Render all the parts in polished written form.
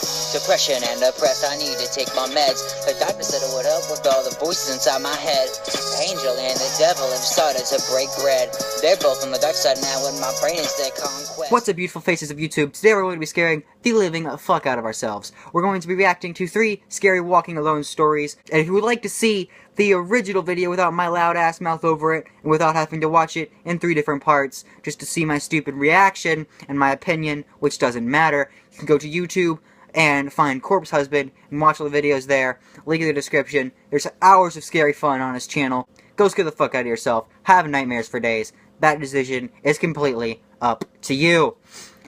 Depression and depressed, I need to take my meds. The doctor said it would help with all the voices inside my head. The angel and the devil have started to break bread. They're both on the dark side now and my brain is their conquest. What's up, beautiful faces of YouTube? Today we're going to be scaring the living fuck out of ourselves. We're going to be reacting to 3 scary walking alone stories. And if you would like to see the original video without my loud ass mouth over it, and without having to watch it in 3 different parts, just to see my stupid reaction and my opinion, which doesn't matter, you can go to YouTube and find Corpse Husband and watch all the videos there. Link in the description. There's hours of scary fun on his channel. Go scare the fuck out of yourself. Have nightmares for days. That decision is completely up to you.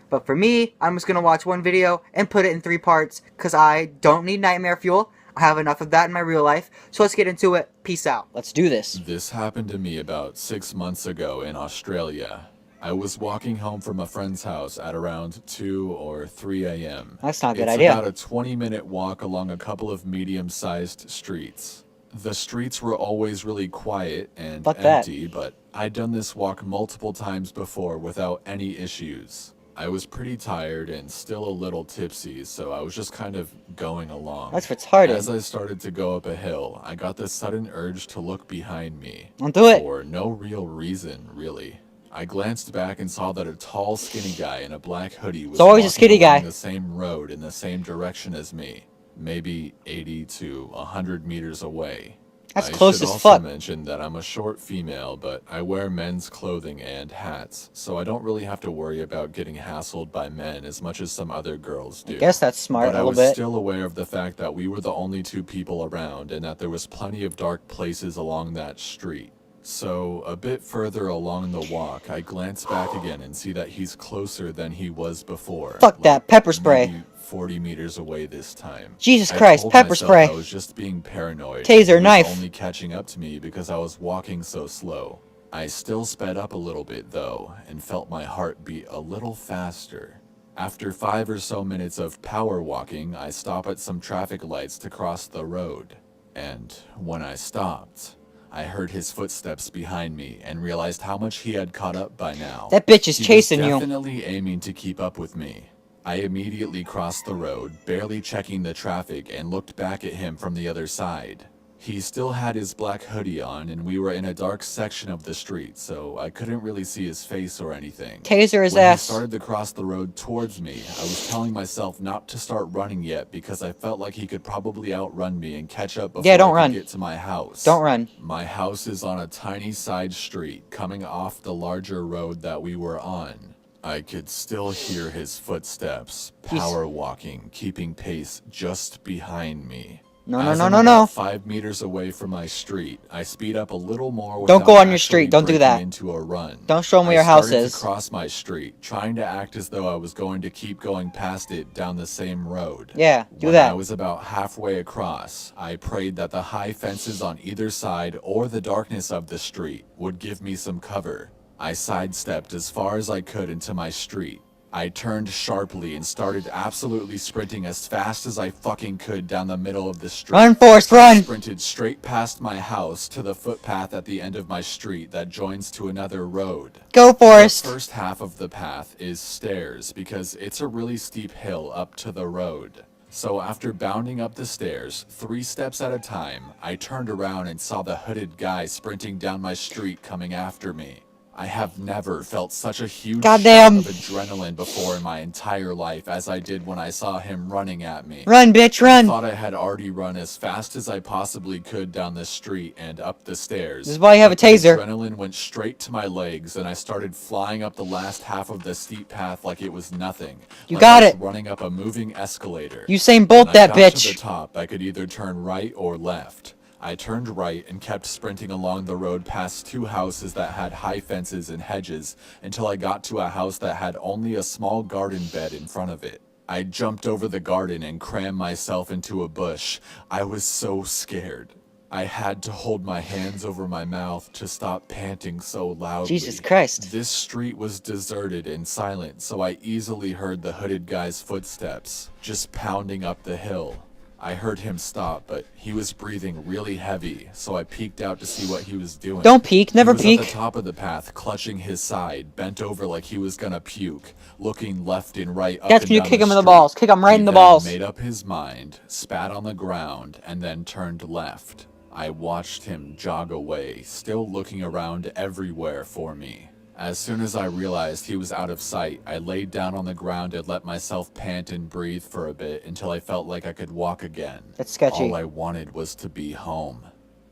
But for me, I'm just going to watch one video and put it in 3 parts because I don't need nightmare fuel. I have enough of that in my real life. So let's get into it. Peace out. Let's do this. This happened to me about 6 months ago in Australia. I was walking home from a friend's house at around 2 or 3 a.m. That's not a good idea. It's about a 20-minute walk along a couple of medium-sized streets. The streets were always really quiet and empty, but I'd done this walk multiple times before without any issues. I was pretty tired and still a little tipsy, so I was just kind of going along. That's retarded. As I started to go up a hill, I got this sudden urge to look behind me. Don't do it. For no real reason, really. I glanced back and saw that a tall, skinny guy in a black hoodie was always a skinny guy. the same road in the same direction as me, maybe 80 to 100 meters away. That's close as fuck. I should also mention that I'm a short female, but I wear men's clothing and hats, so I don't really have to worry about getting hassled by men as much as some other girls do. I guess that's smart But a little bit. I was still aware of the fact that we were the only 2 people around and that there was plenty of dark places along that street. So, a bit further along the walk, I glance back again and see that he's closer than he was before. Fuck that, pepper spray. Maybe 40 meters away this time. Jesus Christ, pepper spray. I was just being paranoid. Taser, He was knife. only catching up to me because I was walking so slow. I still sped up a little bit though, and felt my heart beat a little faster. After 5 or so minutes of power walking, I stop at some traffic lights to cross the road. And when I stopped, I heard his footsteps behind me and realized how much he had caught up by now. That bitch is chasing He was you. definitely aiming to keep up with me. I immediately crossed the road, barely checking the traffic, and looked back at him from the other side. He still had his black hoodie on, and we were in a dark section of the street, so I couldn't really see his face or anything. Taser his When ass. he started to cross the road towards me, I was telling myself not to start running yet because I felt like he could probably outrun me and catch up before I could get to my house. Don't run. My house is on a tiny side street coming off the larger road that we were on. I could still hear his footsteps, power walking, keeping pace just behind me. No. As I'm about 5 meters away from my street, I speed up a little more. Don't go on your street. Don't do that. Into a run. Don't show them where your house is. I started to cross my street, trying to act as though I was going to keep going past it down the same road. Yeah, do when that. I was about halfway across, I prayed that the high fences on either side or the darkness of the street would give me some cover. I sidestepped as far as I could into my street. I turned sharply and started absolutely sprinting as fast as I fucking could down the middle of the street. Run, Forrest, run! I sprinted straight past my house to the footpath at the end of my street that joins to another road. Go, Forrest! The first half of the path is stairs because it's a really steep hill up to the road. So after bounding up the stairs, 3 steps at a time, I turned around and saw the hooded guy sprinting down my street coming after me. I have never felt such a huge shot of adrenaline before in my entire life as I did when I saw him running at me. Run, bitch, run! I thought I had already run as fast as I possibly could down the street and up the stairs. This is why you have a taser. The adrenaline went straight to my legs and I started flying up the last half of the steep path like it was nothing. You got it! Running up a moving escalator. Usain Bolt that bitch! When I got to the top, I could either turn right or left. I turned right and kept sprinting along the road past 2 houses that had high fences and hedges until I got to a house that had only a small garden bed in front of it. I jumped over the garden and crammed myself into a bush. I was so scared. I had to hold my hands over my mouth to stop panting so loudly. Jesus Christ. This street was deserted and silent, so I easily heard the hooded guy's footsteps, just pounding up the hill. I heard him stop, but he was breathing really heavy, so I peeked out to see what he was doing. Don't peek, never He was peek. at the top of the path, clutching his side, bent over like he was gonna puke, looking left and right up Yes, and can you down kick him in the street. balls? Kick him right He in the then balls. made up his mind, spat on the ground, and then turned left. I watched him jog away, still looking around everywhere for me. As soon as I realized he was out of sight, I laid down on the ground and let myself pant and breathe for a bit until I felt like I could walk again. That's sketchy. All I wanted was to be home.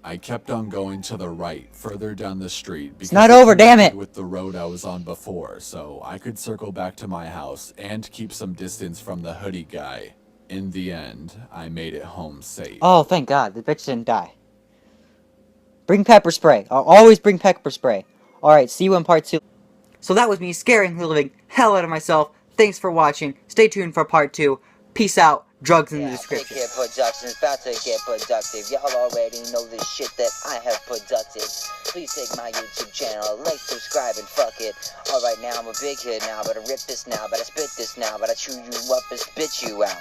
I kept on going to the right, further down the street, because not over, damn it. with the road I was on before, so I could circle back to my house and keep some distance from the hoodie guy. In the end, I made it home safe. Oh, thank God, the bitch didn't die. Bring pepper spray. I'll always bring pepper spray. Alright, see you in part 2. So that was me scaring the living hell out of myself. Thanks for watching. Stay tuned for part 2. Peace out. Drugs in the description. Take Care Productions, about to get productive. Y'all already know the shit that I have produced. Please take my YouTube channel, like, subscribe, and fuck it. Alright, now I'm a big hit now, but I rip this now, but I spit this now, but I chew you up and spit you out.